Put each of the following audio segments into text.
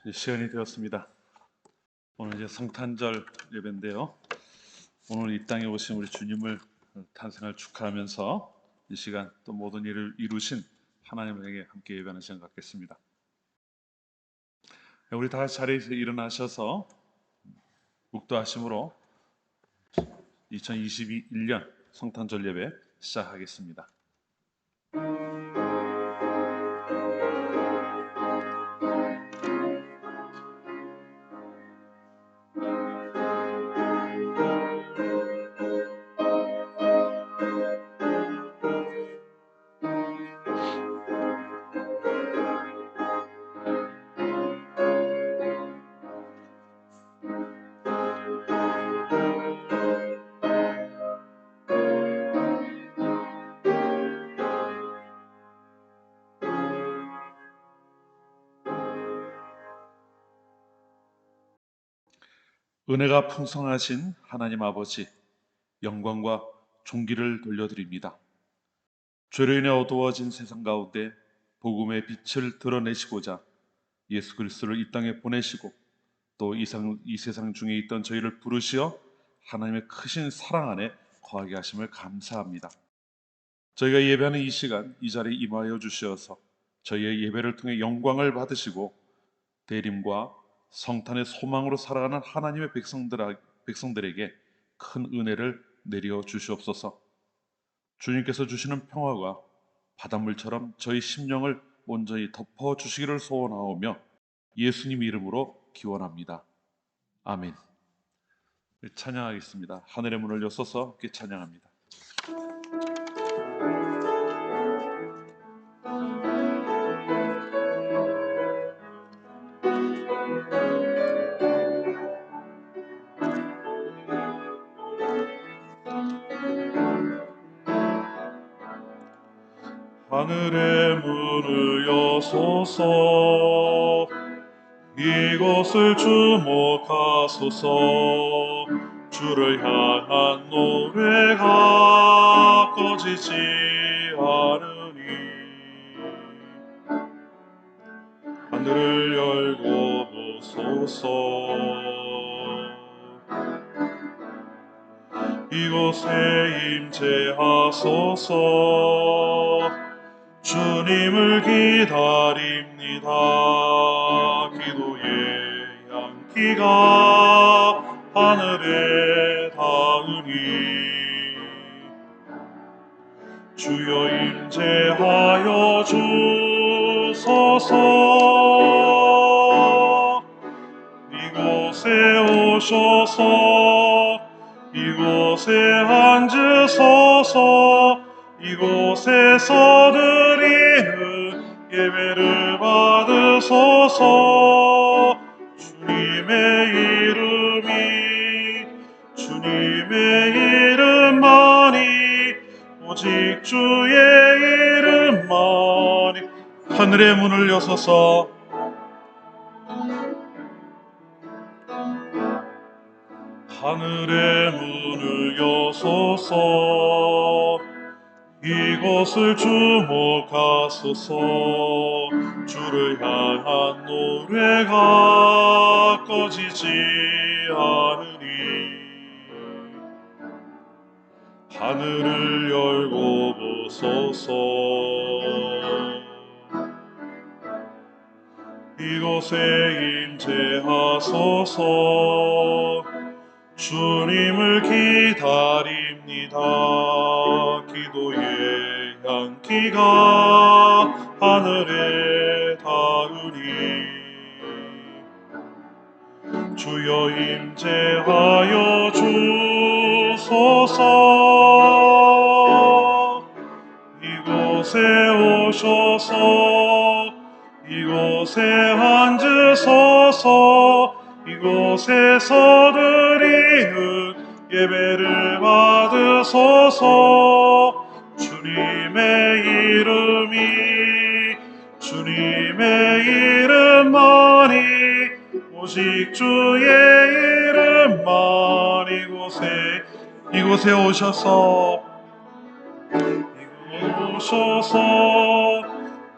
시간이 되었습니다. 오늘 이제 성탄절 예배인데요. 오늘 이 땅에 오신 우리 주님을 탄생을 축하하면서 이 시간 또 모든 일을 이루신 하나님에게 함께 예배하는 시간 갖겠습니다. 우리 다 자리에서 일어나셔서 묵도하심으로 2021년 성탄절 예배 시작하겠습니다. 은혜가 풍성하신 하나님 아버지, 영광과 존귀를 돌려드립니다. 죄로 인해 어두워진 세상 가운데 복음의 빛을 드러내시고자 예수 그리스도를 이 땅에 보내시고 또 이 세상 중에 있던 저희를 부르시어 하나님의 크신 사랑 안에 거하게 하심을 감사합니다. 저희가 예배하는 이 시간 이 자리에 임하여 주시어서 저희의 예배를 통해 영광을 받으시고 대림과 성탄의 소망으로 살아가는 하나님의 백성들에게 큰 은혜를 내려 주시옵소서. 주님께서 주시는 평화가 바닷물처럼 저희 심령을 온전히 덮어 주시기를 소원하오며 예수님 이름으로 기원합니다. 아멘. 찬양하겠습니다. 하늘의 문을 여서서 함께 찬양합니다. 하늘의 문을 여소서, 이곳을 주목하소서. 주를 향한 노래가 꺼지지 않으니 하늘을 열고 보소서. 이곳에 임재하소서. 주님을 기다립니다. 기도의 향기가 하늘에 닿으니 주여 임재하여 주소서. 이곳에 오셔서 이곳에 앉으소서. 이곳에서 드리는 예배를 받으소서. 주님의 이름만이 오직 주의 이름만이. 하늘의 문을 여소서. 하늘의 문을 여소서. 이곳을 주목하소서. 주를 향한 노래가 꺼지지 않으니 하늘을 열고 보소서. 이곳에 임재하소서. 주님을 기다립니다. 기도의 향기가 하늘에 닿으니 주여 임재하여 주소서. 이곳에 오셔서 이곳에 앉으소서. 이곳에서 드리는 예배를 받으소서. 주님의 이름만이 오직 주의 이름만. 이곳에 오셔서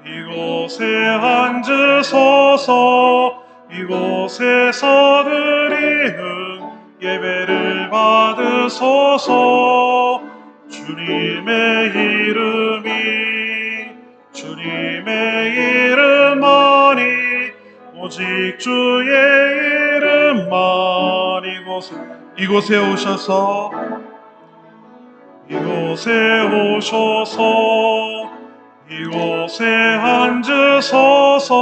이곳에 앉으소서. 이곳에서 드리는 예배를 받으소서. 주님의 이름만이 오직 주의 이름만. 이곳에 오셔서 이곳에 앉으소서.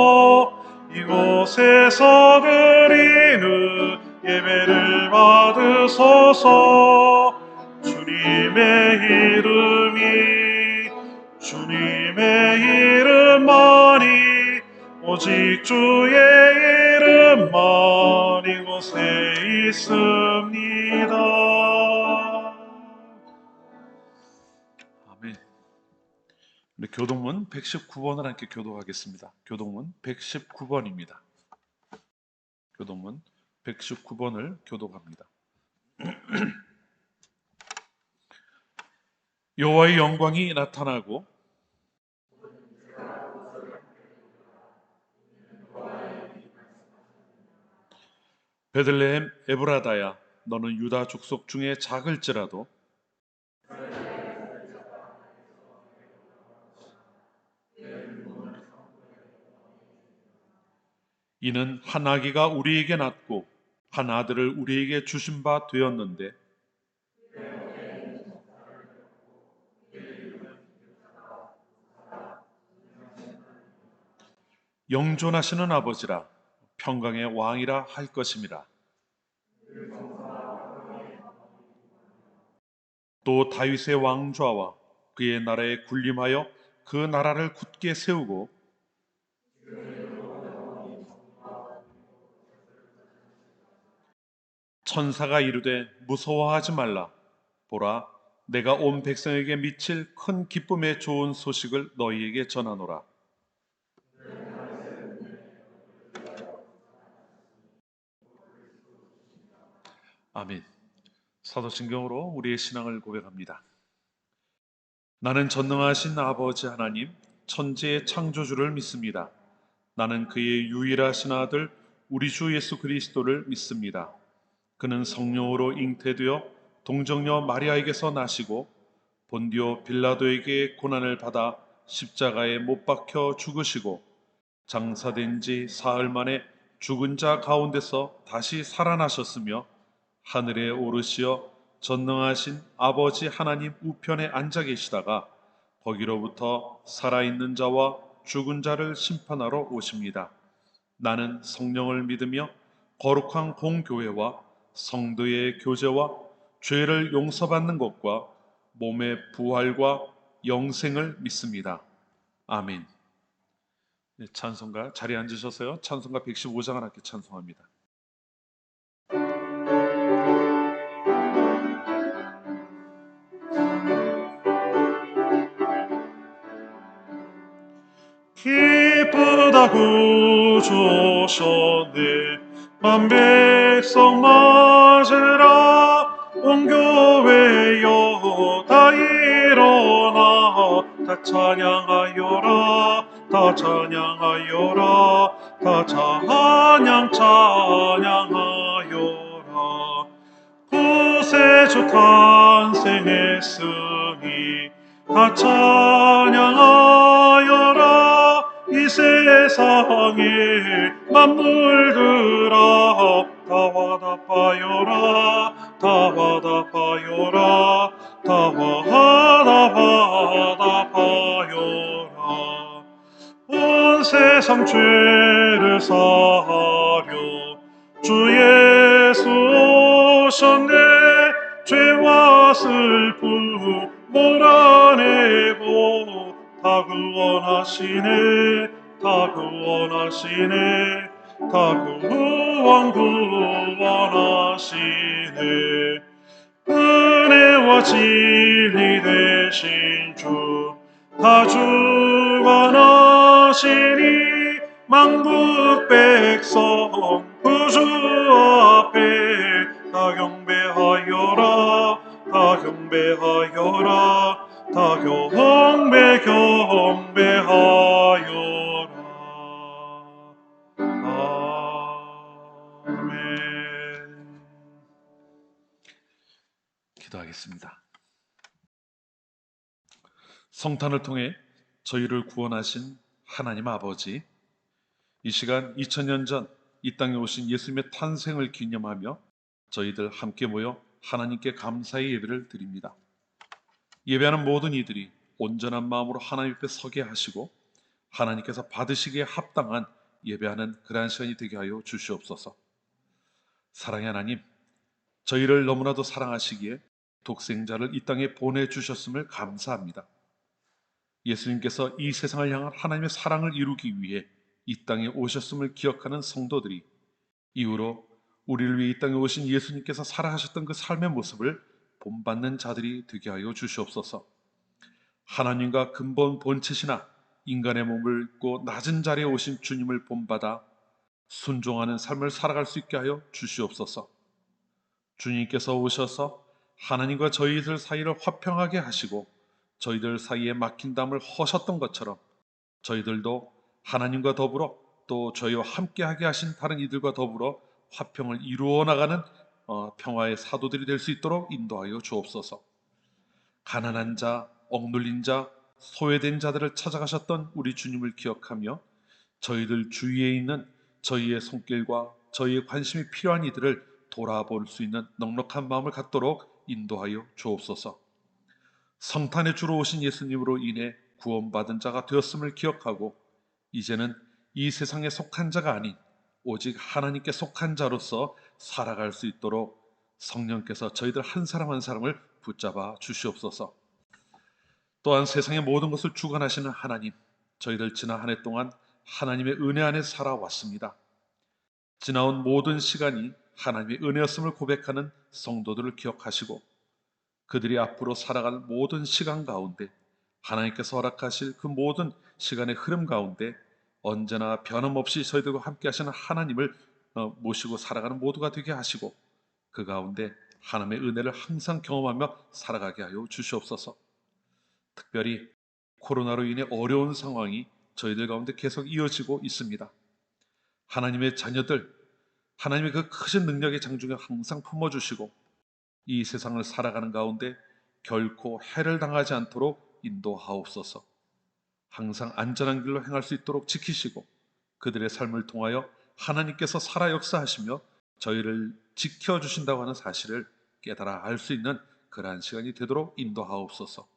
이곳에서 드리는 예배를 받으소서. 주님의 이름만이 오직 주의 이름만 이곳에 있습니다. 아멘. 우리 교동문 119번을 함께 교독하겠습니다. 교동문 119번입니다. 교동문 119번을 교독합니다. 여호와의 영광이 나타나고 베들레헴 에브라다야, 너는 유다 족속 중에 작을지라도 이는 한 아기가 우리에게 낳고 한 아들을 우리에게 주신 바 되었는데 영존하시는 아버지라 평강의 왕이라 할 것임이라. 또 다윗의 왕좌와 그의 나라에 군림하여 그 나라를 굳게 세우고 천사가 이르되 무서워하지 말라. 보라, 내가 온 백성에게 미칠 큰 기쁨의 좋은 소식을 너희에게 전하노라. 아멘. 사도신경으로 우리의 신앙을 고백합니다. 나는 전능하신 아버지 하나님, 천지의 창조주를 믿습니다. 나는 그의 유일하신 아들 우리 주 예수 그리스도를 믿습니다. 그는 성령으로 잉태되어 동정녀 마리아에게서 나시고 본디오 빌라도에게 고난을 받아 십자가에 못 박혀 죽으시고 장사된 지 사흘 만에 죽은 자 가운데서 다시 살아나셨으며 하늘에 오르시어 전능하신 아버지 하나님 우편에 앉아 계시다가 거기로부터 살아있는 자와 죽은 자를 심판하러 오십니다. 나는 성령을 믿으며 거룩한 공교회와 성도의 교제와 죄를 용서받는 것과 몸의 부활과 영생을 믿습니다. 아멘. 찬송가 자리에 앉으셔서요. 찬송가 115장을 함께 찬송합니다. 기쁘다 구주 오셨네. 만백성 맞으라. 온 교회여 다 일어나. 다 찬양하여라. 다 찬양하여라. 다 찬양하여라. 구세주 탄생했으니 다 찬양하여라. 이 세상에 만물들아 다 화답하여라. 다 화답하여라. 다 화답하여라. 온 세상 죄를 사하려 주 예수 오셨네. 죄와 슬픔 몰아내고 다 구원하시네. 다 구원하시네. 다 구원하시네. 은혜와 진리 되신 주 다 주관하시니 만국 백성 구주 앞에 다 경배하여라. 다 경배하여라. 다 경배하여라. 기도하겠습니다. 성탄을 통해 저희를 구원하신 하나님 아버지, 이 시간 2000년 전 이 땅에 오신 예수님의 탄생을 기념하며 저희들 함께 모여 하나님께 감사의 예배를 드립니다. 예배하는 모든 이들이 온전한 마음으로 하나님 앞에 서게 하시고 하나님께서 받으시기에 합당한 예배하는 그러한 시간이 되게 하여 주시옵소서. 사랑의 하나님, 저희를 너무나도 사랑하시기에 독생자를 이 땅에 보내주셨음을 감사합니다. 예수님께서 이 세상을 향한 하나님의 사랑을 이루기 위해 이 땅에 오셨음을 기억하는 성도들이 이후로 우리를 위해 이 땅에 오신 예수님께서 살아가셨던 그 삶의 모습을 본받는 자들이 되게 하여 주시옵소서. 하나님과 근본 본체시나 인간의 몸을 입고 낮은 자리에 오신 주님을 본받아 순종하는 삶을 살아갈 수 있게 하여 주시옵소서. 주님께서 오셔서 하나님과 저희들 사이를 화평하게 하시고 저희들 사이에 막힌 담을 허셨던 것처럼 저희들도 하나님과 더불어 또 저희와 함께하게 하신 다른 이들과 더불어 화평을 이루어 나가는 평화의 사도들이 될 수 있도록 인도하여 주옵소서. 가난한 자, 억눌린 자, 소외된 자들을 찾아가셨던 우리 주님을 기억하며 저희들 주위에 있는 저희의 손길과 저희의 관심이 필요한 이들을 돌아볼 수 있는 넉넉한 마음을 갖도록 인도하여 주옵소서. 성탄에 주로 오신 예수님으로 인해 구원받은 자가 되었음을 기억하고 이제는 이 세상에 속한 자가 아닌 오직 하나님께 속한 자로서 살아갈 수 있도록 성령께서 저희들 한 사람 한 사람을 붙잡아 주시옵소서. 또한 세상의 모든 것을 주관하시는 하나님, 저희들 지난 한 해 동안 하나님의 은혜 안에 살아왔습니다. 지나온 모든 시간이 하나님의 은혜였음을 고백하는 성도들을 기억하시고 그들이 앞으로 살아갈 모든 시간 가운데 하나님께서 허락하실 그 모든 시간의 흐름 가운데 언제나 변함없이 저희들과 함께 하시는 하나님을 모시고 살아가는 모두가 되게 하시고 그 가운데 하나님의 은혜를 항상 경험하며 살아가게 하여 주시옵소서. 특별히 코로나로 인해 어려운 상황이 저희들 가운데 계속 이어지고 있습니다. 하나님의 자녀들, 하나님의 그 크신 능력의 장중에 항상 품어주시고 이 세상을 살아가는 가운데 결코 해를 당하지 않도록 인도하옵소서. 항상 안전한 길로 행할 수 있도록 지키시고 그들의 삶을 통하여 하나님께서 살아 역사하시며 저희를 지켜주신다고 하는 사실을 깨달아 알 수 있는 그러한 시간이 되도록 인도하옵소서.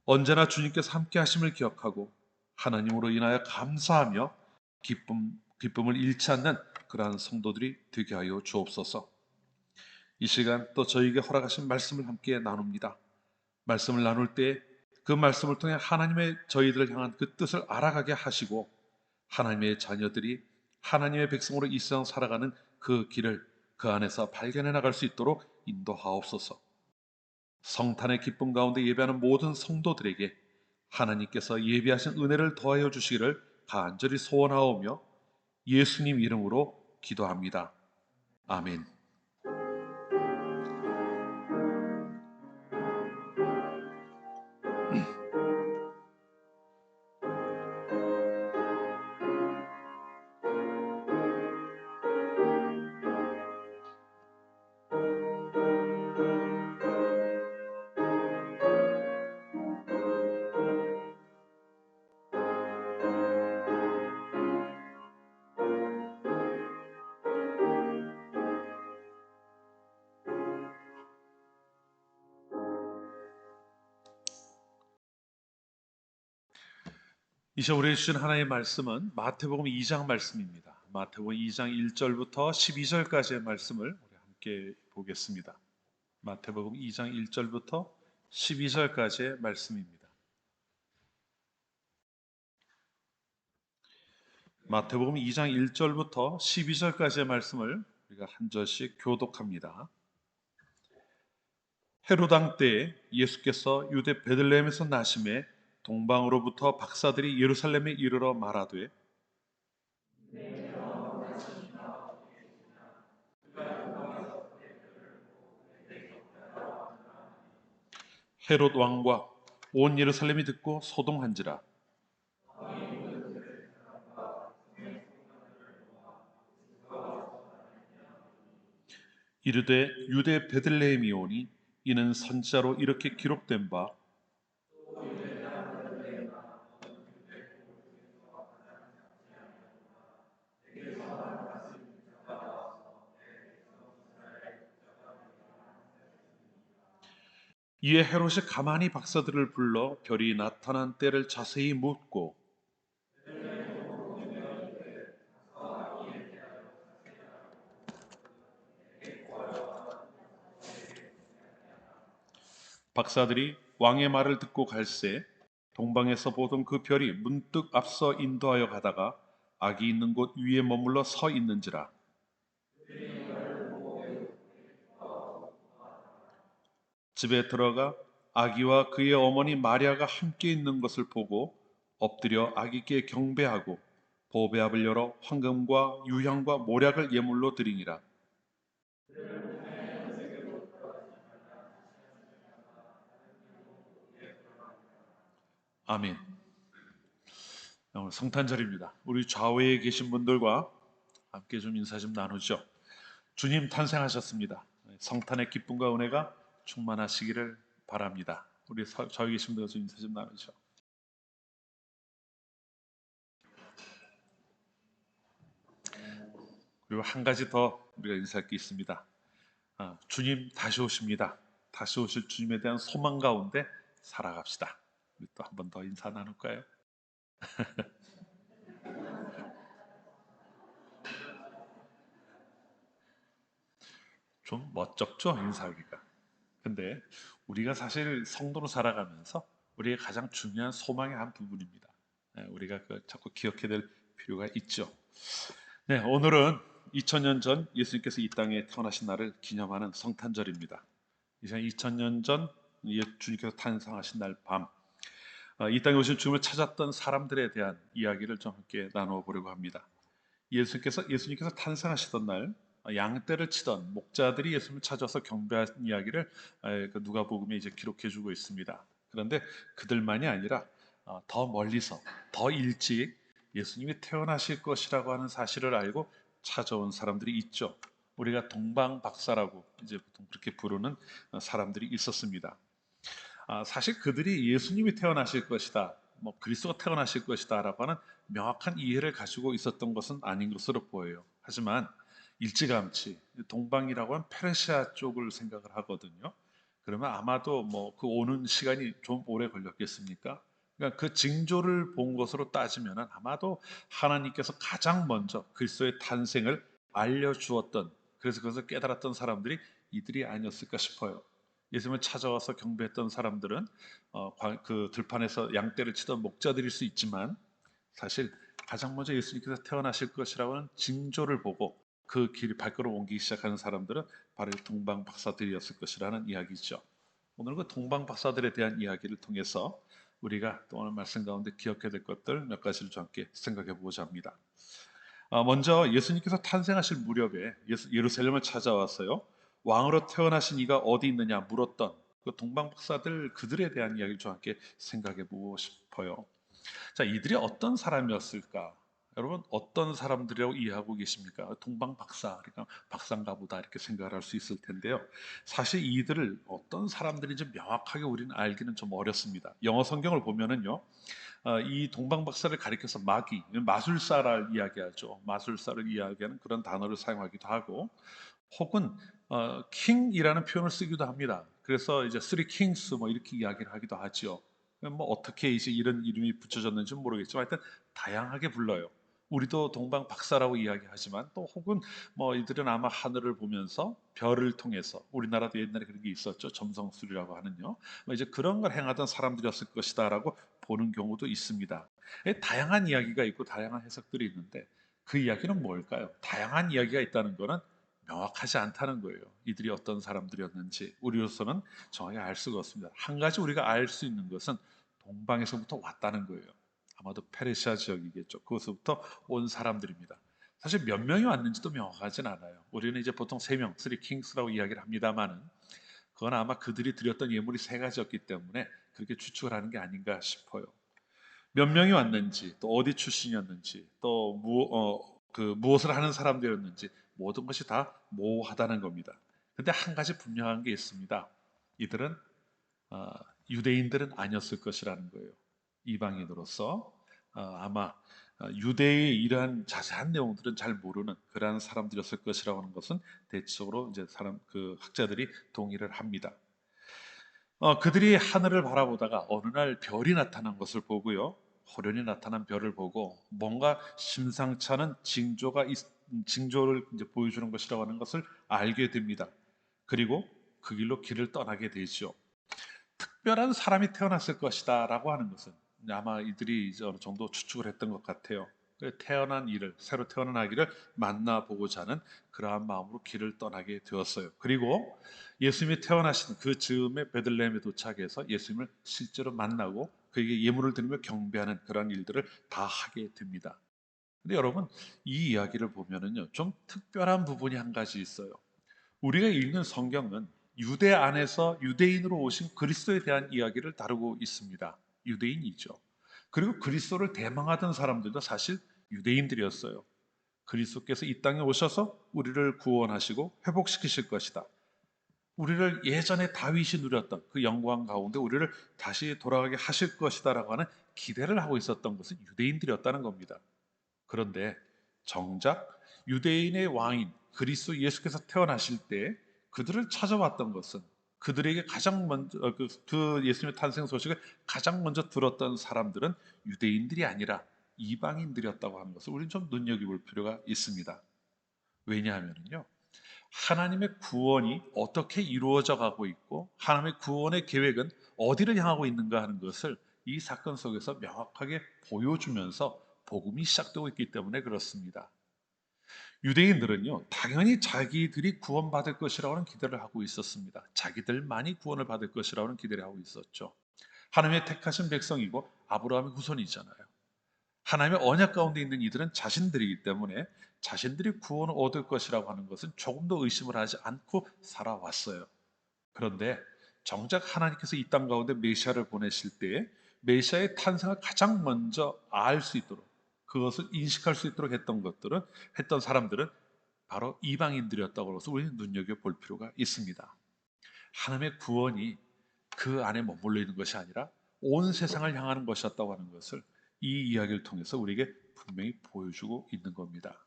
언제나 주님께서 함께 하심을 기억하고 하나님으로 인하여 감사하며 기쁨을 잃지 않는 그러한 성도들이 되게 하여 주옵소서. 이 시간 또 저희에게 허락하신 말씀을 함께 나눕니다. 말씀을 나눌 때 그 말씀을 통해 하나님의 저희들을 향한 그 뜻을 알아가게 하시고 하나님의 자녀들이 하나님의 백성으로 이 세상 살아가는 그 길을 그 안에서 발견해 나갈 수 있도록 인도하옵소서. 성탄의 기쁨 가운데 예배하는 모든 성도들에게 하나님께서 예비하신 은혜를 더하여 주시기를 간절히 소원하오며 예수님 이름으로 기도합니다. 아멘. 이제 우리에게 주신 하나님의 말씀은 마태복음 2장 말씀입니다. 마태복음 2장 1절부터 12절까지의 말씀을 우리 함께 보겠습니다. 마태복음 2장 1절부터 12절까지의 말씀입니다. 마태복음 2장 1절부터 12절까지의 말씀을 우리가 한 절씩 교독합니다. 헤롯 왕 때에 예수께서 유대 베들레헴에서 나심에 동방으로부터 박사들이 예루살렘에 이르러 말하되 헤롯 왕과 온 예루살렘이 듣고 소동한지라. 이르되 유대 베들레헴이오니 이는 선지자로 이렇게 기록된 바 이에 헤롯이 가만히 박사들을 불러 별이 나타난 때를 자세히 묻고 박사들이 왕의 말을 듣고 갈새 동방에서 보던 그 별이 문득 앞서 인도하여 가다가 아기 있는 곳 위에 머물러 서 있는지라. 집에 들어가 아기와 그의 어머니 마리아가 함께 있는 것을 보고 엎드려 아기께 경배하고 보배압을 열어 황금과 유향과 모략을 예물로 드리니라. 아멘. 오늘 성탄절입니다. 우리 좌우에 계신 분들과 함께 좀 인사 좀 나누죠. 주님 탄생하셨습니다. 성탄의 기쁨과 은혜가 충만하시기를 바랍니다. 우리 좌우에 계신 분들과 좀 인사 좀 나누죠. 그리고 한 가지 더 우리가 인사할 게 있습니다. 주님 다시 오십니다. 다시 오실 주님에 대한 소망 가운데 살아갑시다. 우리 또 한 번 더 인사 나눌까요? 좀 멋쩍죠, 인사하기가. 근데 우리가 사실 성도로 살아가면서 우리의 가장 중요한 소망의 한 부분입니다. 우리가 자꾸 기억해야 될 필요가 있죠. 네, 오늘은 2000년 전 예수님께서 이 땅에 태어나신 날을 기념하는 성탄절입니다. 이제 2000년 전 주님께서 탄생하신 날 밤, 이 땅에 오신 주님을 찾았던 사람들에 대한 이야기를 좀 함께 나누어 보려고 합니다. 예수님께서 탄생하시던 날 양떼를 치던 목자들이 예수님을 찾아서 경배한 이야기를 그 누가복음에 이제 기록해주고 있습니다. 그런데 그들만이 아니라 더 멀리서 더 일찍 예수님이 태어나실 것이라고 하는 사실을 알고 찾아온 사람들이 있죠. 우리가 동방박사라고 이제 보통 그렇게 부르는 사람들이 있었습니다. 사실 그들이 예수님이 태어나실 것이다, 뭐 그리스도가 태어나실 것이다라고 하는 명확한 이해를 가지고 있었던 것은 아닌 것으로 보여요. 하지만 일찌감치 동방이라고 하는 페르시아 쪽을 생각을 하거든요. 그러면 아마도 뭐 그 오는 시간이 좀 오래 걸렸겠습니까? 그러니까 그 징조를 본 것으로 따지면 아마도 하나님께서 가장 먼저 그리스도의 탄생을 알려주었던, 그래서 그것을 깨달았던 사람들이 이들이 아니었을까 싶어요. 예수님을 찾아와서 경배했던 사람들은 그 들판에서 양떼를 치던 목자들일 수 있지만 사실 가장 먼저 예수님께서 태어나실 것이라고 하는 징조를 보고 그 길을 발걸음 옮기기 시작하는 사람들은 바로 동방 박사들이었을 것이라는 이야기죠. 오늘 그 동방 박사들에 대한 이야기를 통해서 우리가 또 오늘 말씀 가운데 기억해야 될 것들 몇 가지를 좀 함께 생각해 보고자 합니다. 먼저 예수님께서 탄생하실 무렵에 예루살렘을 찾아와서요, 왕으로 태어나신 이가 어디 있느냐 물었던 그 동방 박사들, 그들에 대한 이야기를 좀 함께 생각해 보고 싶어요. 자, 이들이 어떤 사람이었을까? 여러분 어떤 사람들이라고 이해하고 계십니까? 동방 박사, 그러니까 박사인가 보다 이렇게 생각을 할 수 있을 텐데요. 사실 이들을 어떤 사람들인지 명확하게 우리는 알기는 좀 어렵습니다. 영어 성경을 보면은요, 이 동방 박사를 가리켜서 마귀, 마술사를 이야기하죠. 마술사를 이야기하는 그런 단어를 사용하기도 하고, 혹은 킹이라는 표현을 쓰기도 합니다. 그래서 이제 Three Kings 뭐 이렇게 이야기를 하기도 하지요. 뭐 어떻게 이제 이런 이름이 붙여졌는지 모르겠지만 하여튼 다양하게 불러요. 우리도 동방 박사라고 이야기하지만 또 혹은 뭐 이들은 아마 하늘을 보면서 별을 통해서, 우리나라도 옛날에 그런 게 있었죠. 점성술이라고 하는요. 뭐 이제 그런 걸 행하던 사람들이었을 것이다라고 보는 경우도 있습니다. 다양한 이야기가 있고 다양한 해석들이 있는데 그 이야기는 뭘까요? 다양한 이야기가 있다는 것은 명확하지 않다는 거예요. 이들이 어떤 사람들이었는지 우리로서는 정확히 알 수가 없습니다. 한 가지 우리가 알 수 있는 것은 동방에서부터 왔다는 거예요. 아마도 페르시아 지역이겠죠. 그것부터 온 사람들입니다. 사실 몇 명이 왔는지도 명확하진 않아요. 우리는 이제 보통 세 명, 쓰리 킹스라고 이야기를 합니다만은 그건 아마 그들이 드렸던 예물이 세 가지였기 때문에 그렇게 추측을 하는 게 아닌가 싶어요. 몇 명이 왔는지, 또 어디 출신이었는지, 또 무엇을 하는 사람들이었는지 모든 것이 다 모호하다는 겁니다. 근데 한 가지 분명한 게 있습니다. 이들은 어, 유대인들은 아니었을 것이라는 거예요. 이방인으로서 아마 유대의 이러한 자세한 내용들은 잘 모르는 그러한 사람들이었을 것이라고 하는 것은 대체적으로 이제 사람 그 학자들이 동의를 합니다. 그들이 하늘을 바라보다가 어느 날 별이 나타난 것을 보고요. 호련히 나타난 별을 보고 뭔가 심상치 않은 징조를 이제 보여주는 것이라고 하는 것을 알게 됩니다. 그리고 그 길로 길을 떠나게 되죠. 특별한 사람이 태어났을 것이다라고 하는 것은 아마 이들이 이제 어느 정도 추측을 했던 것 같아요. 태어난 이를 새로 태어난 아기를 만나보고자 하는 그러한 마음으로 길을 떠나게 되었어요. 그리고 예수님이 태어나신 그 즈음에 베들레헴에 도착해서 예수님을 실제로 만나고 그에게 예물을 드리며 경배하는 그러한 일들을 다 하게 됩니다. 근데 여러분 이 이야기를 보면은요 좀 특별한 부분이 한 가지 있어요. 우리가 읽는 성경은 유대 안에서 유대인으로 오신 그리스도에 대한 이야기를 다루고 있습니다. 유대인이죠. 그리고 그리스도를 대망하던 사람들도 사실 유대인들이었어요. 그리스도께서 이 땅에 오셔서 우리를 구원하시고 회복시키실 것이다. 우리를 예전에 다윗이 누렸던 그 영광 가운데 우리를 다시 돌아가게 하실 것이다라고 하는 기대를 하고 있었던 것은 유대인들이었다는 겁니다. 그런데 정작 유대인의 왕인 그리스도 예수께서 태어나실 때 그들을 찾아왔던 것은 그들에게 가장 먼저 그 예수님의 탄생 소식을 가장 먼저 들었던 사람들은 유대인들이 아니라 이방인들이었다고 하는 것을 우리는 좀 눈여겨볼 필요가 있습니다. 왜냐하면요, 하나님의 구원이 어떻게 이루어져 가고 있고 하나님의 구원의 계획은 어디를 향하고 있는가 하는 것을 이 사건 속에서 명확하게 보여주면서 복음이 시작되고 있기 때문에 그렇습니다. 유대인들은요, 당연히 자기들이 구원받을 것이라고는 기대를 하고 있었습니다. 자기들만이 구원을 받을 거라고는 기대를 하고 있었죠. 하나님의 택하신 백성이고 아브라함의 후손이잖아요. 하나님의 언약 가운데 있는 이들은 자신들이기 때문에 자신들이 구원을 얻을 것이라고 하는 것은 조금도 의심을 하지 않고 살아왔어요. 그런데 정작 하나님께서 이 땅 가운데 메시아를 보내실 때에 메시아의 탄생을 가장 먼저 알 수 있도록 그것을 인식할 수 있도록 했던 사람들은 바로 이방인들이었다고 해서 우리는 눈여겨볼 필요가 있습니다. 하나님의 구원이 그 안에 머물러 있는 것이 아니라 온 세상을 향하는 것이었다고 하는 것을 이 이야기를 통해서 우리에게 분명히 보여주고 있는 겁니다.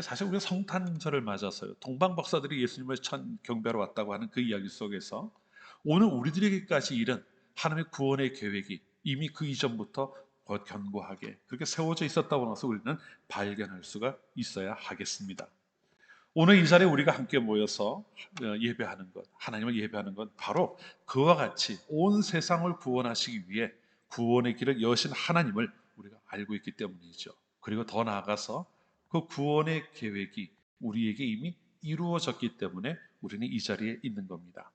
사실 우리가 성탄절을 맞아서요. 동방 박사들이 예수님을 경배하러 왔다고 하는 그 이야기 속에서 오늘 우리들에게까지 이른 하나님의 구원의 계획이 이미 그 이전부터 견고하게 그렇게 세워져 있었다고 해서 우리는 발견할 수가 있어야 하겠습니다. 오늘 이 자리에 우리가 함께 모여서 예배하는 것, 하나님을 예배하는 것 바로 그와 같이 온 세상을 구원하시기 위해 구원의 길을 여신 하나님을 우리가 알고 있기 때문이죠. 그리고 더 나아가서 그 구원의 계획이 우리에게 이미 이루어졌기 때문에 우리는 이 자리에 있는 겁니다.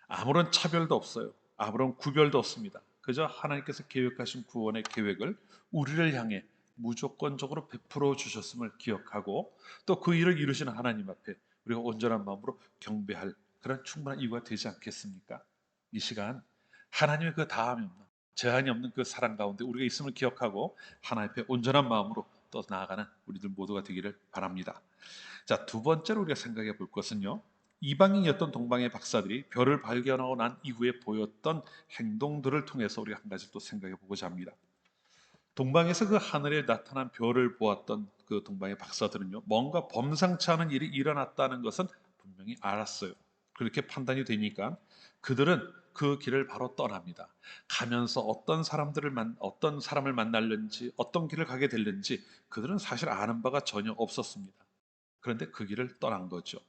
아무런 차별도 없어요. 아무런 구별도 없습니다. 그저 하나님께서 계획하신 구원의 계획을 우리를 향해 무조건적으로 베풀어 주셨음을 기억하고 또 그 일을 이루시는 하나님 앞에 우리가 온전한 마음으로 경배할 그런 충분한 이유가 되지 않겠습니까? 이 시간 하나님의 그 다함이 없는 제한이 없는 그 사랑 가운데 우리가 있음을 기억하고 하나님 앞에 온전한 마음으로 또 나아가는 우리들 모두가 되기를 바랍니다. 자, 두 번째로 우리가 생각해 볼 것은요. 이방인이었던 동방의 박사들이 별을 발견하고 난 이후에 보였던 행동들을 통해서 우리가 한 가지 또 생각해 보고자 합니다. 동방에서 그 하늘에 나타난 별을 보았던 그 동방의 박사들은요, 뭔가 범상치 않은 일이 일어났다는 것은 분명히 알았어요. 그렇게 판단이 되니까 그들은 그 길을 바로 떠납니다. 가면서 어떤 사람을 만날는지, 어떤 길을 가게 될는지 그들은 사실 아는 바가 전혀 없었습니다. 그런데 그 길을 떠난 거죠.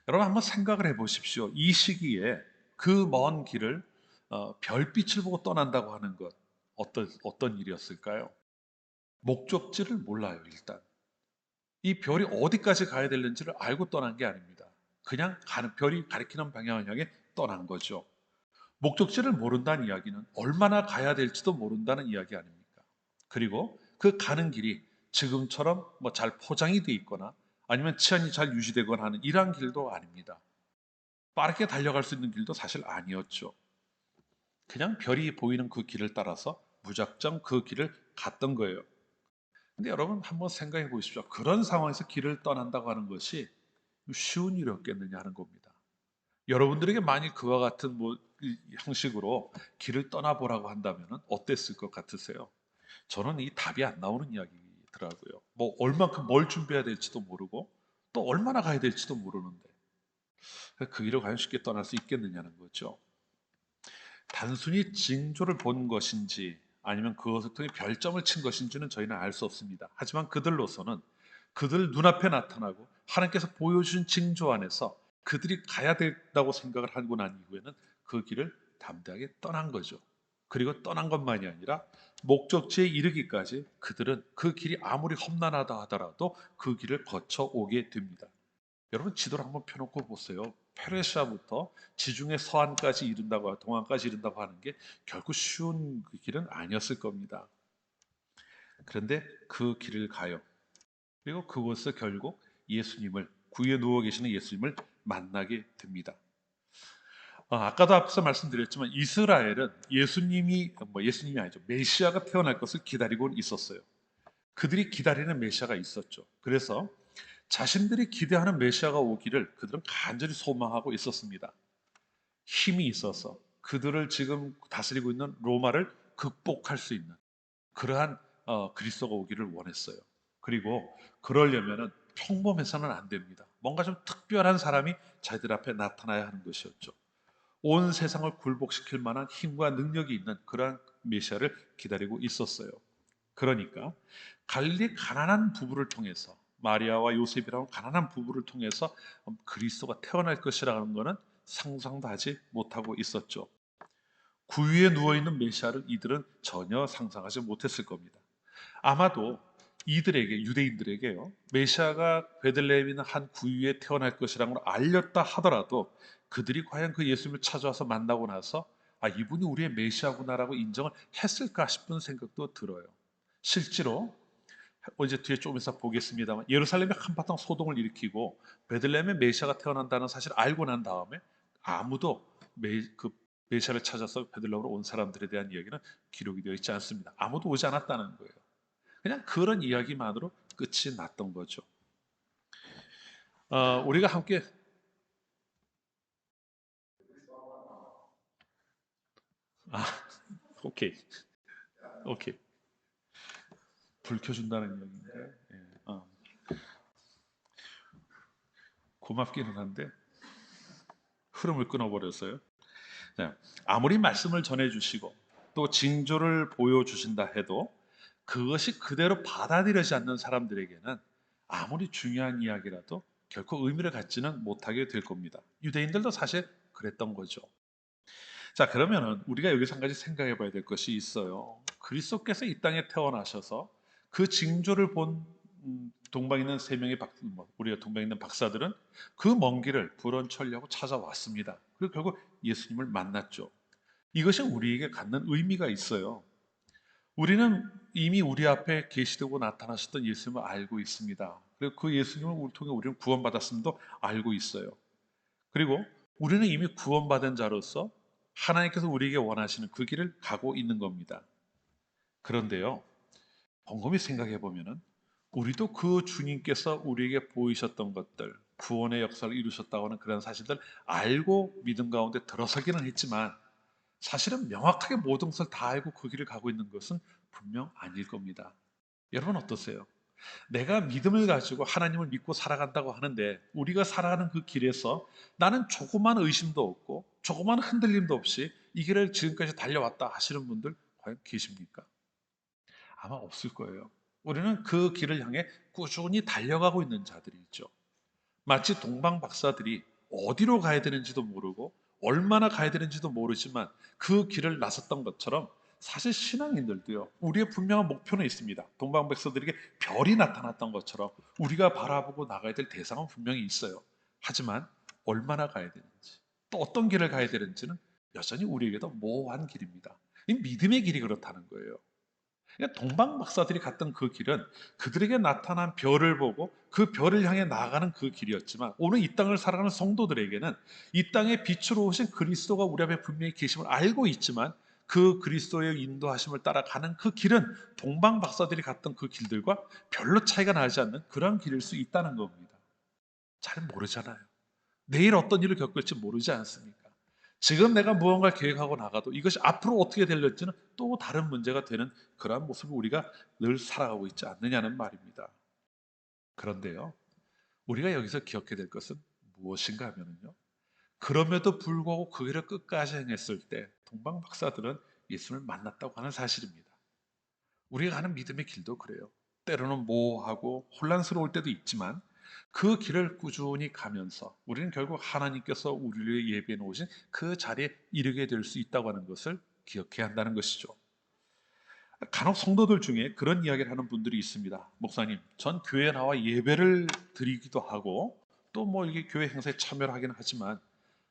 여러분 한번 생각을 해보십시오. 이 시기에 그 먼 길을 별빛을 보고 떠난다고 하는 것 어떤 일이었을까요? 목적지를 몰라요, 일단. 이 별이 어디까지 가야 되는지를 알고 떠난 게 아닙니다. 그냥 별이 가리키는 방향을 향해 떠난 거죠. 목적지를 모른다는 이야기는 얼마나 가야 될지도 모른다는 이야기 아닙니까? 그리고 그 가는 길이 지금처럼 뭐 잘 포장이 돼 있거나 아니면 치안이 잘 유지되거나 하는 이러한 길도 아닙니다. 빠르게 달려갈 수 있는 길도 사실 아니었죠. 그냥 별이 보이는 그 길을 따라서 무작정 그 길을 갔던 거예요. 근데 여러분 한번 생각해 보십시오. 그런 상황에서 길을 떠난다고 하는 것이 쉬운 일이었겠느냐 하는 겁니다. 여러분들에게 만일 그와 같은 이 형식으로 길을 떠나보라고 한다면 어땠을 것 같으세요? 저는 이 답이 안 나오는 이야기더라고요. 뭐 얼만큼 뭘 준비해야 될지도 모르고 또 얼마나 가야 될지도 모르는데 그 길을 과연 쉽게 떠날 수 있겠느냐는 거죠. 단순히 징조를 본 것인지 아니면 그것을 통해 별점을 친 것인지는 저희는 알 수 없습니다. 하지만 그들로서는 그들 눈앞에 나타나고 하나님께서 보여주신 징조 안에서 그들이 가야 된다고 생각을 하고 난 이후에는 그 길을 담대하게 떠난 거죠. 그리고 떠난 것만이 아니라 목적지에 이르기까지 그들은 그 길이 아무리 험난하다 하더라도 그 길을 거쳐 오게 됩니다. 여러분 지도를 한번 펴놓고 보세요. 페르시아부터 지중해 서안까지 이른다고 동안까지 이른다고 하는 게 결코 쉬운 그 길은 아니었을 겁니다. 그런데 그 길을 가요. 그리고 그곳에서 결국 예수님을 구유에 누워 계시는 예수님을 만나게 됩니다. 아까도 앞서 말씀드렸지만 이스라엘은 예수님이 아니죠. 메시아가 태어날 것을 기다리고 있었어요. 그들이 기다리는 메시아가 있었죠. 그래서 자신들이 기대하는 메시아가 오기를 그들은 간절히 소망하고 있었습니다. 힘이 있어서 그들을 지금 다스리고 있는 로마를 극복할 수 있는 그러한 그리스도가 오기를 원했어요. 그리고 그러려면은 평범해서는 안 됩니다. 뭔가 좀 특별한 사람이 자기들 앞에 나타나야 하는 것이었죠. 온 세상을 굴복시킬 만한 힘과 능력이 있는 그러한 메시아를 기다리고 있었어요. 그러니까 갈릴리 가난한 부부를 통해서 마리아와 요셉이라는 가난한 부부를 통해서 그리스도가 태어날 것이라는 것은 상상도 하지 못하고 있었죠. 구유에 누워있는 메시아를 이들은 전혀 상상하지 못했을 겁니다. 아마도 이들에게 유대인들에게요 메시아가 베들레헴에 있는 한 구유에 태어날 것이라는 걸 알렸다 하더라도 그들이 과연 그 예수님을 찾아와서 만나고 나서 이분이 우리의 메시아구나라고 인정을 했을까 싶은 생각도 들어요. 실제로 이제 뒤에 조금 있어 보겠습니다만 예루살렘에 한바탕 소동을 일으키고 베들레헴에 메시아가 태어난다는 사실을 알고 난 다음에 아무도 그 메시아를 찾아서 베들레헴으로 온 사람들에 대한 이야기는 기록이 되어 있지 않습니다. 아무도 오지 않았다는 거예요. 그냥 그런 이야기만으로 끝이 났던 거죠. 우리가 함께 아 오케이 오케이 불 켜준다는 이야기인데 예, 고맙기는 한데 흐름을 끊어버렸어요. 네, 아무리 말씀을 전해주시고 또 징조를 보여주신다 해도 그것이 그대로 받아들여지지 않는 사람들에게는 아무리 중요한 이야기라도 결코 의미를 갖지는 못하게 될 겁니다. 유대인들도 사실 그랬던 거죠. 자, 그러면은 우리가 여기서 한 가지 생각해 봐야 될 것이 있어요. 그리스도께서 이 땅에 태어나셔서 그 징조를 본 동방에 있는 세 명의 우리가 동방에 있는 박사들은 그 먼 길을 불원천리하고 찾아왔습니다. 그리고 결국 예수님을 만났죠. 이것이 우리에게 갖는 의미가 있어요. 우리는 이미 우리 앞에 계시되고 나타나셨던 예수님을 알고 있습니다. 그리고 그 예수님을 통해 우리는 구원받았음도 알고 있어요. 그리고 우리는 이미 구원받은 자로서 하나님께서 우리에게 원하시는 그 길을 가고 있는 겁니다. 그런데요, 곰곰이 생각해 보면은 우리도 그 주님께서 우리에게 보이셨던 것들, 구원의 역사를 이루셨다고 하는 그런 사실들 알고 믿음 가운데 들어서기는 했지만 사실은 명확하게 모든 것을 다 알고 그 길을 가고 있는 것은 분명 아닐 겁니다. 여러분 어떠세요? 내가 믿음을 가지고 하나님을 믿고 살아간다고 하는데 우리가 살아가는 그 길에서 나는 조그만 의심도 없고 조그만 흔들림도 없이 이 길을 지금까지 달려왔다 하시는 분들 과연 계십니까? 아마 없을 거예요. 우리는 그 길을 향해 꾸준히 달려가고 있는 자들이 있죠. 마치 동방 박사들이 어디로 가야 되는지도 모르고 얼마나 가야 되는지도 모르지만 그 길을 나섰던 것처럼 사실 신앙인들도요. 우리의 분명한 목표는 있습니다. 동방 박사들에게 별이 나타났던 것처럼 우리가 바라보고 나가야 될 대상은 분명히 있어요. 하지만 얼마나 가야 되는지 또 어떤 길을 가야 되는지는 여전히 우리에게도 모호한 길입니다. 이 믿음의 길이 그렇다는 거예요. 그러니까 동방 박사들이 갔던 그 길은 그들에게 나타난 별을 보고 그 별을 향해 나아가는 그 길이었지만 오늘 이 땅을 살아가는 성도들에게는 이 땅에 빛으로 오신 그리스도가 우리 앞에 분명히 계심을 알고 있지만 그 그리스도의 인도하심을 따라가는 그 길은 동방 박사들이 갔던 그 길들과 별로 차이가 나지 않는 그런 길일 수 있다는 겁니다. 잘 모르잖아요. 내일 어떤 일을 겪을지 모르지 않습니까? 지금 내가 무언가를 계획하고 나가도 이것이 앞으로 어떻게 될지는 또 다른 문제가 되는 그러한 모습을 우리가 늘 살아가고 있지 않느냐는 말입니다. 그런데요, 우리가 여기서 기억해야 될 것은 무엇인가 하면요, 그럼에도 불구하고 그 길을 끝까지 행했을 때 동방 박사들은 예수를 만났다고 하는 사실입니다. 우리가 가는 믿음의 길도 그래요. 때로는 모호하고 혼란스러울 때도 있지만 그 길을 꾸준히 가면서 우리는 결국 하나님께서 우리를 예비해 놓으신 그 자리에 이르게 될 수 있다고 하는 것을 기억해야 한다는 것이죠. 간혹 성도들 중에 그런 이야기를 하는 분들이 있습니다. 목사님, 전 교회에 나와 예배를 드리기도 하고 또 뭐 이게 교회 행사에 참여를 하긴 하지만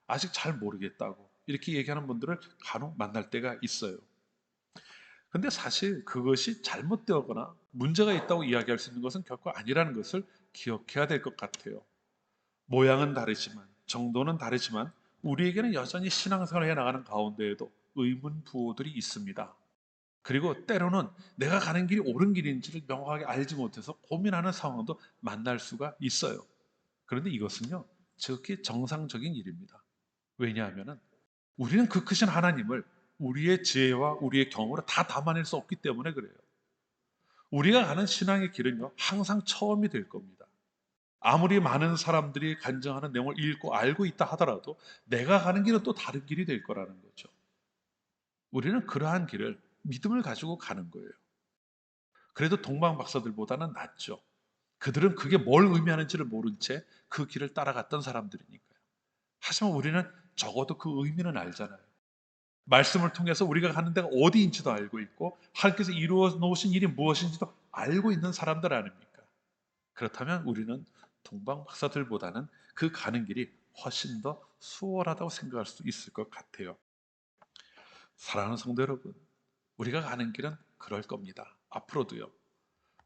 아직 잘 모르겠다고 이렇게 얘기하는 분들을 간혹 만날 때가 있어요. 근데 사실 그것이 잘못되거나 문제가 있다고 이야기할 수 있는 것은 결코 아니라는 것을 기억해야 될 것 같아요. 모양은 다르지만, 정도는 다르지만, 우리에게는 여전히 신앙생활을 해나가는 가운데에도 의문부호들이 있습니다. 그리고 때로는 내가 가는 길이 옳은 길인지를 명확하게 알지 못해서 고민하는 상황도 만날 수가 있어요. 그런데 이것은요, 지극히 정상적인 일입니다. 왜냐하면 우리는 그 크신 하나님을 우리의 지혜와 우리의 경험으로 다 담아낼 수 없기 때문에 그래요. 우리가 가는 신앙의 길은요, 항상 처음이 될 겁니다. 아무리 많은 사람들이 간증하는 내용을 읽고 알고 있다 하더라도 내가 가는 길은 또 다른 길이 될 거라는 거죠. 우리는 그러한 길을 믿음을 가지고 가는 거예요. 그래도 동방 박사들보다는 낫죠. 그들은 그게 뭘 의미하는지를 모른 채 그 길을 따라갔던 사람들이니까요. 하지만 우리는 적어도 그 의미는 알잖아요. 말씀을 통해서 우리가 가는 데가 어디인지도 알고 있고 하나님께서 이루어 놓으신 일이 무엇인지도 알고 있는 사람들 아닙니까? 그렇다면 우리는 동방 박사들보다는 그 가는 길이 훨씬 더 수월하다고 생각할 수 있을 것 같아요. 사랑하는 성도 여러분, 우리가 가는 길은 그럴 겁니다. 앞으로도요.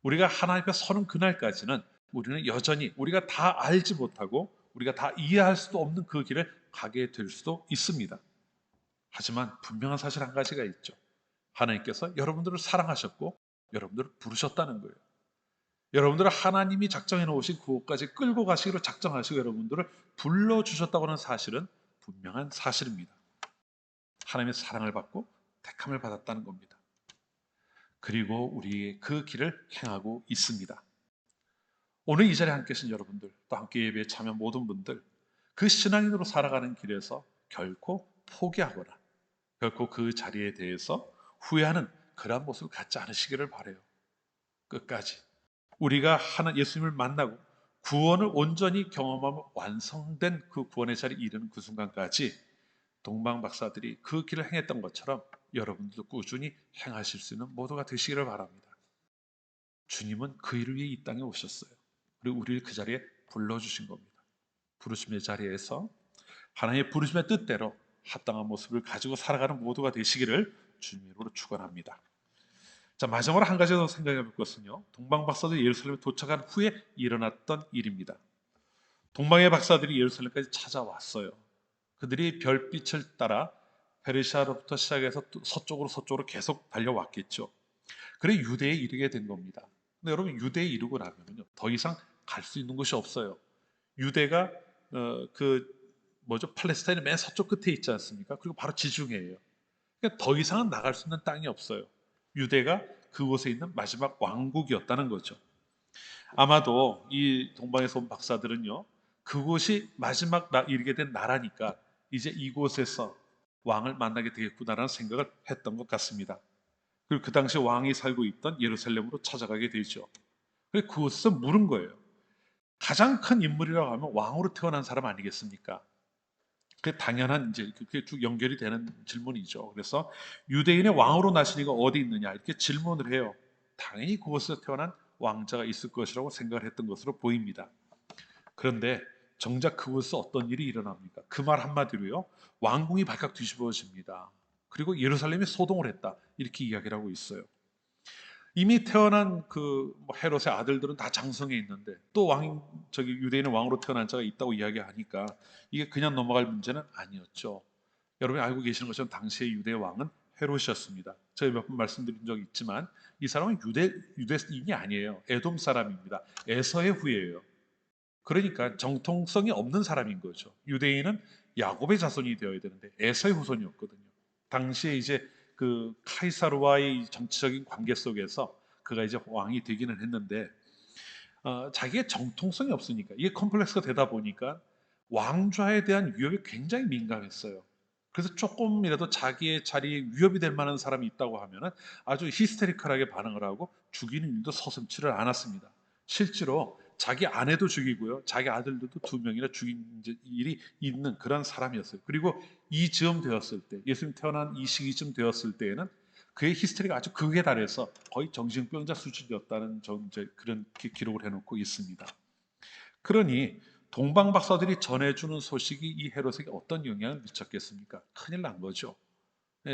우리가 하나님 앞에 서는 그날까지는 우리는 여전히 우리가 다 알지 못하고 우리가 다 이해할 수도 없는 그 길을 가게 될 수도 있습니다. 하지만 분명한 사실 한 가지가 있죠. 하나님께서 여러분들을 사랑하셨고 여러분들을 부르셨다는 거예요. 여러분들을 하나님이 작정해 놓으신 그곳까지 끌고 가시기로 작정하시고 여러분들을 불러주셨다고 하는 사실은 분명한 사실입니다. 하나님의 사랑을 받고 택함을 받았다는 겁니다. 그리고 우리 그 길을 행하고 있습니다. 오늘 이 자리에 함께 계신 여러분들, 또 함께 예배에 참여 모든 분들, 그 신앙인으로 살아가는 길에서 결코 포기하거나 결코 그 자리에 대해서 후회하는 그러한 모습을 갖지 않으시기를 바라요. 끝까지 우리가 하나 예수님을 만나고 구원을 온전히 경험하며 완성된 그 구원의 자리에 이르는 그 순간까지 동방 박사들이 그 길을 행했던 것처럼 여러분들도 꾸준히 행하실 수 있는 모두가 되시기를 바랍니다. 주님은 그 일을 위해 이 땅에 오셨어요. 그리고 우리를 그 자리에 불러주신 겁니다. 부르심의 자리에서 하나님의 부르심의 뜻대로 합당한 모습을 가지고 살아가는 모두가 되시기를 주님으로 축원합니다. 자, 마지막으로 한 가지 더 생각해 볼 것은요, 동방 박사들이 예루살렘에 도착한 후에 일어났던 일입니다. 동방의 박사들이 예루살렘까지 찾아왔어요. 그들이 별빛을 따라 페르시아로부터 시작해서 서쪽으로 계속 달려왔겠죠. 그래 유대에 이르게 된 겁니다. 근데 여러분, 유대에 이르고 나면요 더 이상 갈 수 있는 곳이 없어요. 유대가 그 뭐죠, 팔레스타인의 맨 서쪽 끝에 있지 않습니까? 그리고 바로 지중해예요. 그러니까 더 이상은 나갈 수 있는 땅이 없어요. 유대가 그곳에 있는 마지막 왕국이었다는 거죠. 아마도 이 동방에서 온 박사들은요, 그곳이 마지막 이르게 된 나라니까 이제 이곳에서 왕을 만나게 되겠구나라는 생각을 했던 것 같습니다. 그리고 그 당시 왕이 살고 있던 예루살렘으로 찾아가게 되죠. 그래서 그곳에서 물은 거예요. 가장 큰 인물이라고 하면 왕으로 태어난 사람 아니겠습니까? 그 당연한 이제 그게 쭉 연결이 되는 질문이죠. 그래서 유대인의 왕으로 나신 이가 어디 있느냐 이렇게 질문을 해요. 당연히 그곳에서 태어난 왕자가 있을 것이라고 생각을 했던 것으로 보입니다. 그런데 정작 그곳에서 어떤 일이 일어납니까? 그 말 한마디로요, 왕궁이 발칵 뒤집어집니다. 그리고 예루살렘이 소동을 했다 이렇게 이야기를 하고 있어요. 이미 태어난 뭐 헤롯의 아들들은 다 장성해 있는데 또 저기 유대인의 왕으로 태어난 자가 있다고 이야기하니까 이게 그냥 넘어갈 문제는 아니었죠. 여러분이 알고 계시는 것처럼 당시의 유대 왕은 헤롯이었습니다. 제가 몇 번 말씀드린 적이 있지만 이 사람은 유대인이 아니에요. 에돔 사람입니다. 에서의 후예예요. 그러니까 정통성이 없는 사람인 거죠. 유대인은 야곱의 자손이 되어야 되는데 에서의 후손이었거든요. 당시에 이제 그 카이사르와의 정치적인 관계 속에서 그가 이제 왕이 되기는 했는데 자기의 정통성이 없으니까 이게 컴플렉스가 되다 보니까 왕좌에 대한 위협이 굉장히 민감했어요. 그래서 조금이라도 자기의 자리에 위협이 될 만한 사람이 있다고 하면은 아주 히스테리컬하게 반응을 하고 죽이는 일도 서슴지를 않았습니다. 실제로 자기 아내도 죽이고요, 자기 아들들도 두 명이나 죽인 일이 있는 그런 사람이었어요. 그리고 이 즈음 되었을 때, 예수님 태어난 이 시기쯤 되었을 때에는 그의 히스테리가 아주 극에 달해서 거의 정신병자 수준이었다는 그런 기록을 해놓고 있습니다. 그러니 동방 박사들이 전해주는 소식이 이 헤롯에게 어떤 영향을 미쳤겠습니까? 큰일 난 거죠.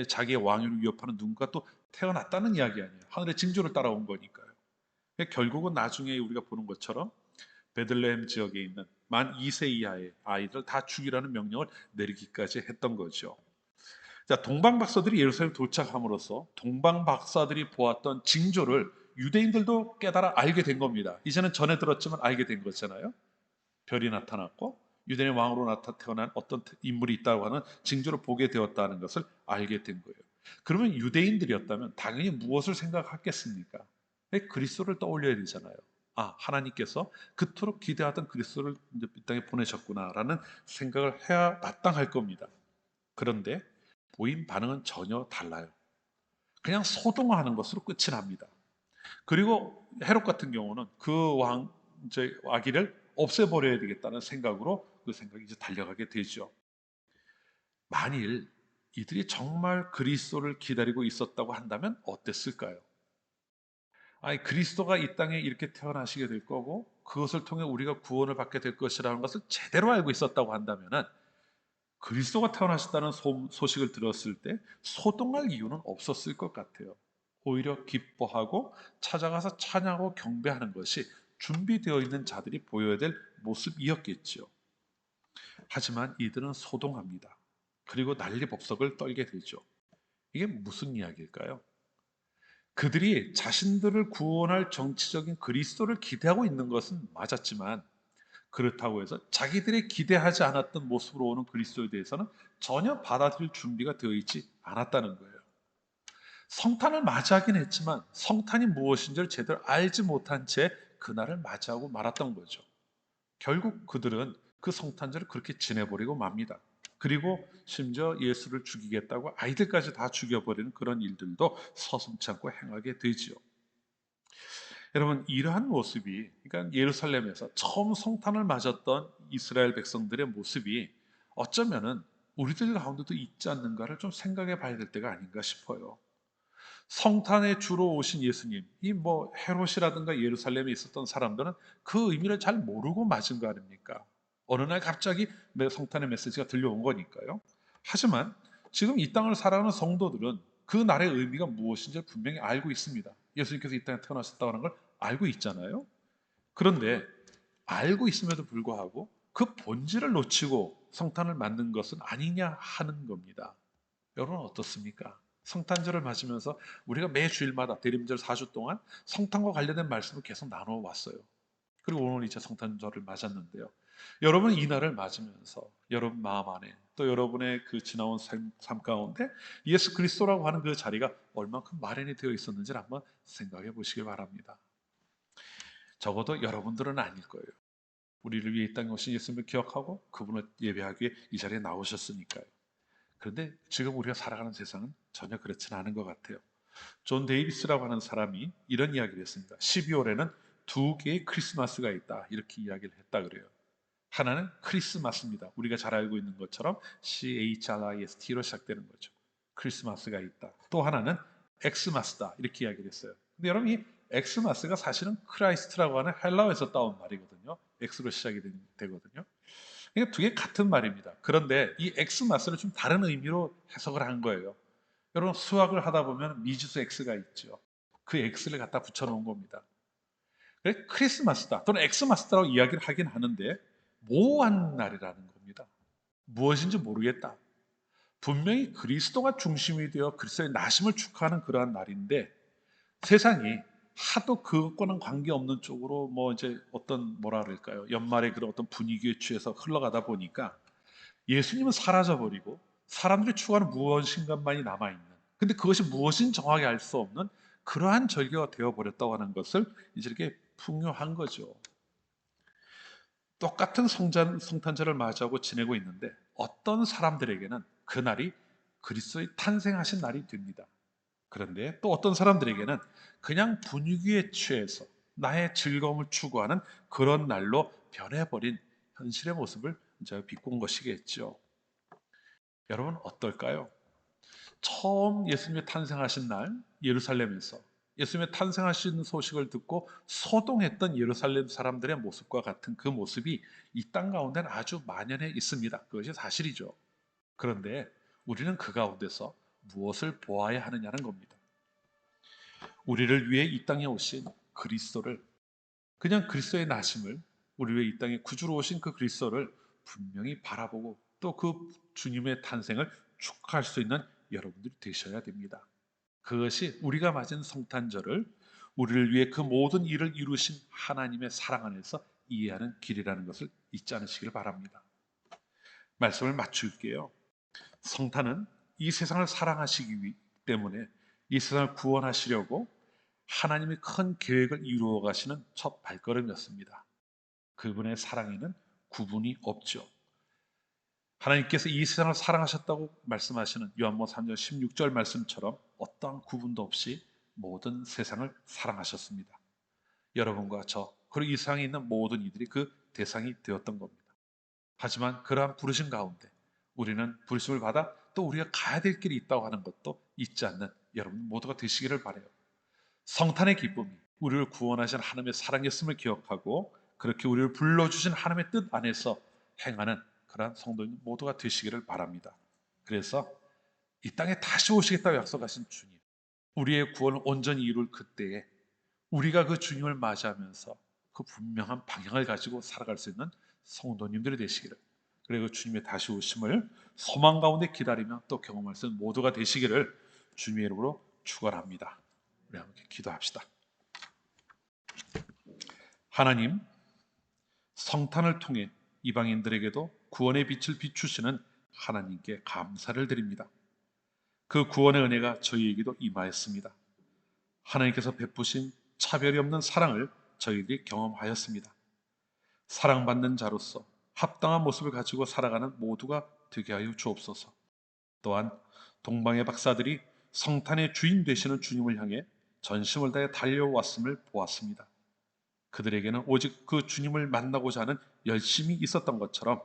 자기의 왕위를 위협하는 누군가 또 태어났다는 이야기 아니에요. 하늘의 징조를 따라온 거니까요. 결국은 나중에 우리가 보는 것처럼 베들레헴 지역에 있는 만 2세 이하의 아이들 다 죽이라는 명령을 내리기까지 했던 거죠. 자, 동방 박사들이 예루살렘 도착함으로써 동방 박사들이 보았던 징조를 유대인들도 깨달아 알게 된 겁니다. 이제는 전에 들었지만 알게 된 거잖아요. 별이 나타났고 유대인의 왕으로 태어난 어떤 인물이 있다고 하는 징조를 보게 되었다는 것을 알게 된 거예요. 그러면 유대인들이었다면 당연히 무엇을 생각하겠습니까? 그리스도를 떠올려야 되잖아요. 아, 하나님께서 그토록 기대하던 그리스도를 이 땅에 보내셨구나라는 생각을 해야 마땅할 겁니다. 그런데 보인 반응은 전혀 달라요. 그냥 소동하는 것으로 끝이 납니다. 그리고 헤롯 같은 경우는 그 이제 아기를 없애버려야 되겠다는 생각으로 그 생각이 이제 달려가게 되죠. 만일 이들이 정말 그리스도를 기다리고 있었다고 한다면 어땠을까요? 아니, 그리스도가 이 땅에 이렇게 태어나시게 될 거고 그것을 통해 우리가 구원을 받게 될 것이라는 것을 제대로 알고 있었다고 한다면은 그리스도가 태어나셨다는 소식을 들었을 때 소동할 이유는 없었을 것 같아요. 오히려 기뻐하고 찾아가서 찬양하고 경배하는 것이 준비되어 있는 자들이 보여야 될 모습이었겠죠. 하지만 이들은 소동합니다. 그리고 난리법석을 떨게 되죠. 이게 무슨 이야기일까요? 그들이 자신들을 구원할 정치적인 그리스도를 기대하고 있는 것은 맞았지만 그렇다고 해서 자기들이 기대하지 않았던 모습으로 오는 그리스도에 대해서는 전혀 받아들일 준비가 되어 있지 않았다는 거예요. 성탄을 맞이하긴 했지만 성탄이 무엇인지를 제대로 알지 못한 채 그날을 맞이하고 말았던 거죠. 결국 그들은 그 성탄절을 그렇게 지내버리고 맙니다. 그리고 심지어 예수를 죽이겠다고 아이들까지 다 죽여버리는 그런 일들도 서슴지 않고 행하게 되지요. 여러분, 이러한 모습이, 그러니까 예루살렘에서 처음 성탄을 맞았던 이스라엘 백성들의 모습이 어쩌면은 우리들 가운데도 있지 않는가를 좀 생각해 봐야 될 때가 아닌가 싶어요. 성탄에 주로 오신 예수님, 이 뭐 헤롯이라든가 예루살렘에 있었던 사람들은 그 의미를 잘 모르고 맞은 거 아닙니까? 어느 날 갑자기 성탄의 메시지가 들려온 거니까요. 하지만 지금 이 땅을 살아가는 성도들은 그 날의 의미가 무엇인지 분명히 알고 있습니다. 예수님께서 이 땅에 태어나셨다는 걸 알고 있잖아요. 그런데 알고 있음에도 불구하고 그 본질을 놓치고 성탄을 맞는 것은 아니냐 하는 겁니다. 여러분 어떻습니까? 성탄절을 맞으면서 우리가 매 주일마다 대림절 4주 동안 성탄과 관련된 말씀을 계속 나누어 왔어요. 그리고 오늘 이제 성탄절을 맞았는데요. 여러분 이 날을 맞으면서 여러분 마음 안에 또 여러분의 그 지나온 삶 가운데 예수 그리스도라고 하는 그 자리가 얼만큼 마련이 되어 있었는지를 한번 생각해 보시기 바랍니다. 적어도 여러분들은 아닐 거예요. 우리를 위해 이 땅에 오신 예수님을 기억하고 그분을 예배하기 위해 이 자리에 나오셨으니까요. 그런데 지금 우리가 살아가는 세상은 전혀 그렇지는 않은 것 같아요. 존 데이비스라고 하는 사람이 이런 이야기를 했습니다. 12월에는 두 개의 크리스마스가 있다. 이렇게 이야기를 했다 그래요. 하나는 크리스마스입니다. 우리가 잘 알고 있는 것처럼 CHRIST로 시작되는 거죠. 크리스마스가 있다. 또 하나는 엑스마스다. 이렇게 이야기를 했어요. 근데 여러분 이 엑스마스가 사실은 크라이스트라고 하는 헬라어에서 따온 말이거든요. 엑스로 시작이 되거든요. 그러니까 두 개 같은 말입니다. 그런데 이 엑스마스를 좀 다른 의미로 해석을 한 거예요. 여러분 수학을 하다 보면 미지수 x가 있죠. 그 x를 갖다 붙여놓은 겁니다. 그래 크리스마스다 또는 엑스마스다라고 이야기를 하긴 하는데 모호한 날이라는 겁니다. 무엇인지 모르겠다. 분명히 그리스도가 중심이 되어 그리스도의 나심을 축하하는 그러한 날인데 세상이 하도 그것과는 관계없는 쪽으로 뭐 이제 어떤 뭐라 그럴까요? 연말에 그런 어떤 분위기에 취해서 흘러가다 보니까 예수님은 사라져 버리고 사람들이 추구하는 무엇인가만이 남아 있는. 근데 그것이 무엇인 정확히 알 수 없는 그러한 절기가 되어 버렸다고 하는 것을 이제 이렇게 풍요한 거죠. 똑같은 성탄절을 맞이하고 지내고 있는데 어떤 사람들에게는 그날이 그리스도의 탄생하신 날이 됩니다. 그런데 또 어떤 사람들에게는 그냥 분위기에 취해서 나의 즐거움을 추구하는 그런 날로 변해버린 현실의 모습을 제가 비꼰 것이겠죠. 여러분 어떨까요? 처음 예수님이 탄생하신 날 예루살렘에서 예수님의 탄생하신 소식을 듣고 소동했던 예루살렘 사람들의 모습과 같은 그 모습이 이 땅 가운데는 아주 만연해 있습니다. 그것이 사실이죠. 그런데 우리는 그 가운데서 무엇을 보아야 하느냐는 겁니다. 우리를 위해 이 땅에 오신 그리스도를, 그냥 그리스도의 나심을, 우리 위해 이 땅에 구주로 오신 그 그리스도를 분명히 바라보고 또 그 주님의 탄생을 축하할 수 있는 여러분들이 되셔야 됩니다. 그것이 우리가 맞은 성탄절을 우리를 위해 그 모든 일을 이루신 하나님의 사랑 안에서 이해하는 길이라는 것을 잊지 않으시길 바랍니다. 말씀을 맞출게요. 성탄은 이 세상을 사랑하시기 때문에 이 세상을 구원하시려고 하나님이 큰 계획을 이루어 가시는 첫 발걸음이었습니다. 그분의 사랑에는 구분이 없죠. 하나님께서 이 세상을 사랑하셨다고 말씀하시는 요한복음 3장 16절 말씀처럼 어떠한 구분도 없이 모든 세상을 사랑하셨습니다. 여러분과 저 그리고 이 세상에 있는 모든 이들이 그 대상이 되었던 겁니다. 하지만 그러한 부르심 가운데 우리는 부르심을 받아 또 우리가 가야 될 길이 있다고 하는 것도 잊지 않는 여러분 모두가 되시기를 바라요. 성탄의 기쁨이 우리를 구원하신 하나님의 사랑이었음을 기억하고 그렇게 우리를 불러주신 하나님의 뜻 안에서 행하는 그러한 성도님 모두가 되시기를 바랍니다. 그래서 이 땅에 다시 오시겠다고 약속하신 주님, 우리의 구원을 온전히 이룰 그때에 우리가 그 주님을 맞이하면서 그 분명한 방향을 가지고 살아갈 수 있는 성도님들이 되시기를, 그리고 주님의 다시 오심을 소망 가운데 기다리며 또 경험할 수 있는 모두가 되시기를 주님의 이름으로 축원합니다. 우리 함께 기도합시다. 하나님, 성탄을 통해 이방인들에게도 구원의 빛을 비추시는 하나님께 감사를 드립니다. 그 구원의 은혜가 저희에게도 임하였습니다. 하나님께서 베푸신 차별이 없는 사랑을 저희들이 경험하였습니다. 사랑받는 자로서 합당한 모습을 가지고 살아가는 모두가 되게 하여 주옵소서. 또한 동방의 박사들이 성탄의 주인 되시는 주님을 향해 전심을 다해 달려왔음을 보았습니다. 그들에게는 오직 그 주님을 만나고자 하는 열심이 있었던 것처럼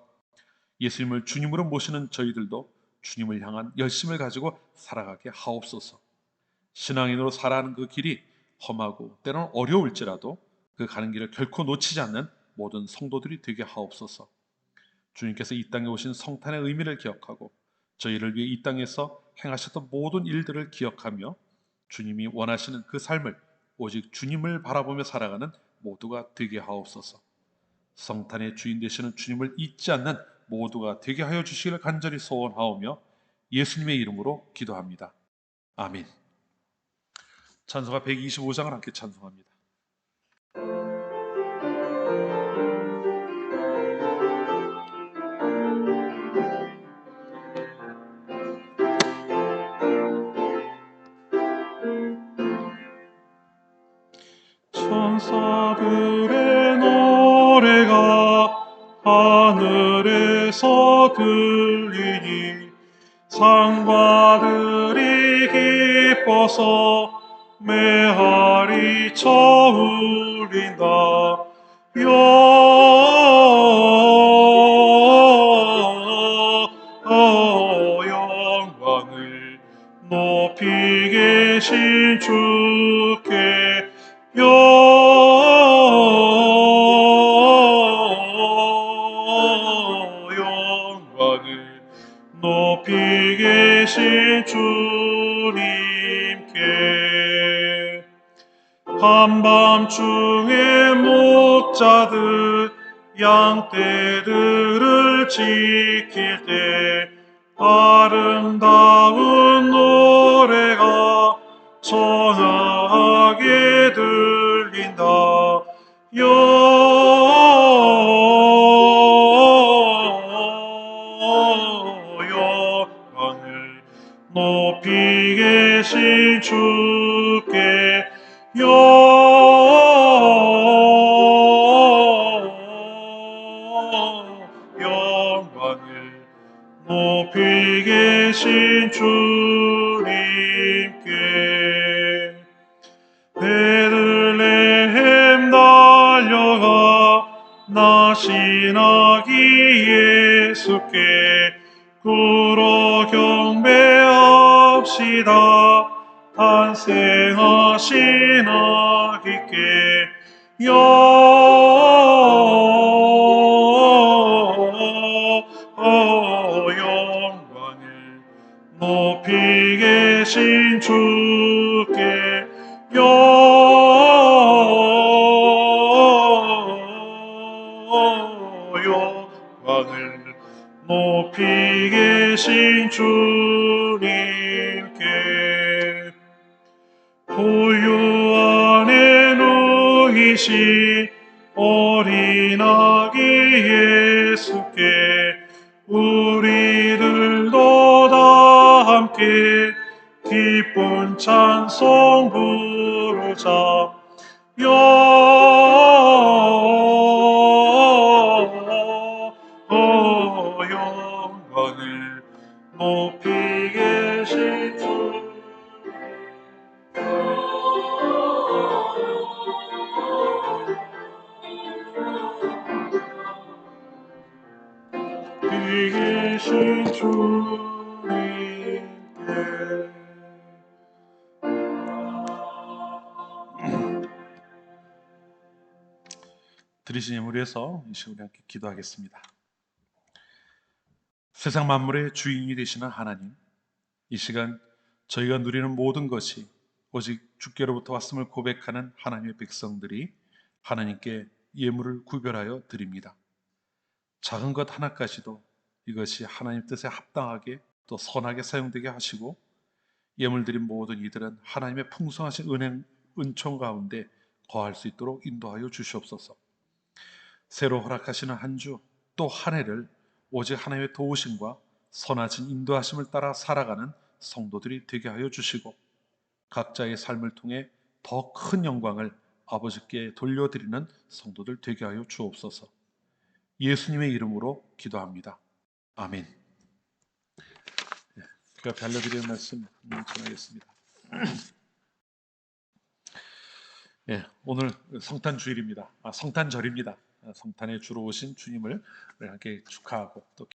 예수님을 주님으로 모시는 저희들도 주님을 향한 열심을 가지고 살아가게 하옵소서. 신앙인으로 살아가는 그 길이 험하고 때로는 어려울지라도 그 가는 길을 결코 놓치지 않는 모든 성도들이 되게 하옵소서. 주님께서 이 땅에 오신 성탄의 의미를 기억하고 저희를 위해 이 땅에서 행하셨던 모든 일들을 기억하며 주님이 원하시는 그 삶을 오직 주님을 바라보며 살아가는 모두가 되게 하옵소서. 성탄의 주인 되시는 주님을 잊지 않는 모두가 되게 하여 주시기를 간절히 소원하오며 예수님의 이름으로 기도합니다. 아멘. 찬송가 125장을 함께 찬송합니다. 천사들의 노래가 하늘에서 들리니 상과들이 기뻐서 메아리 쳐울린다. 영광을 높이 계신 주께 영광을 높이 계신 주님께. 한밤중에 목자들 양떼들을 지킬 때 아름다운 노래가 전하게 신나게 들린다. 영광을 높이 계신 주께 영광을 높이 계신 주님께 베들레헴 달려가 나신 아기 예수께 구로 경배합시다. 탄생하신 아기께 영광을 높이 계신 주께 영광을 높이 계신 주님께 포유 안에 누이신 어린 아기 예수께 우리들도 다 함께 기쁜 찬송 부르자. 영광을 높이 계신 주 높이 계신 주님께 들으신 예물 위해서 이 시간에 함께 기도하겠습니다. 세상 만물의 주인이 되시는 하나님, 이 시간 저희가 누리는 모든 것이 오직 주께로부터 왔음을 고백하는 하나님의 백성들이 하나님께 예물을 구별하여 드립니다. 작은 것 하나까지도 이것이 하나님 뜻에 합당하게 또 선하게 사용되게 하시고 예물 드린 모든 이들은 하나님의 풍성하신 은총 가운데 거할 수 있도록 인도하여 주시옵소서. 새로 허락하시는 한 주 또 한 해를 오직 하나님의 도우심과 선하신 인도하심을 따라 살아가는 성도들이 되게 하여 주시고 각자의 삶을 통해 더 큰 영광을 아버지께 돌려드리는 성도들 되게 하여 주옵소서. 예수님의 이름으로 기도합니다. 아멘. 그 앞에 알려드리는 말씀 전하겠습니다. 오늘 성탄 주일입니다. 성탄절입니다. 성탄에 주로 오신 주님을 함께 축하하고 또